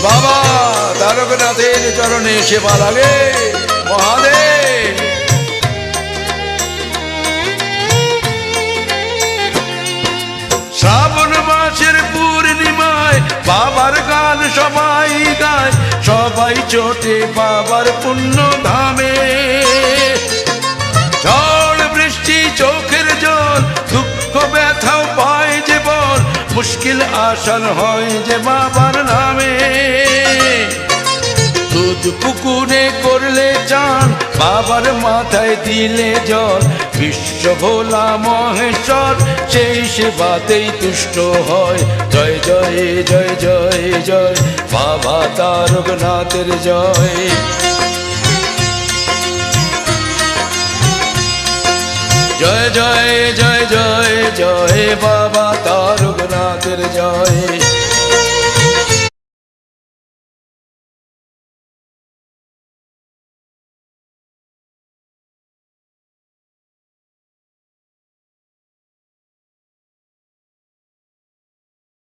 বাবা তারকনাথের চরণে সেবা লাগে মহাদেব। শ্রাবণ মাসের পূর্ণিমায় বাবার গান সবাই গায়, সবাই চোটে বাবার পুণ্য ধামে। ঝড় বৃষ্টি চোখের জল দুঃখ ব্যথাও পায় যে বল, মুশকিল আসান হয় যে বাবার নামে। দুধ পুকুরে করলে চান বাবার মাথায় দিলে জল, বিশ্ব ভোলা মহেশ্বর সেই সেবাতেই তুষ্ট হয়। জয় জয় জয় জয় জয় বাবা তারকনাথের জয়। জয় জয় জয় জয় জয় বাবা তারকনাথের জয়।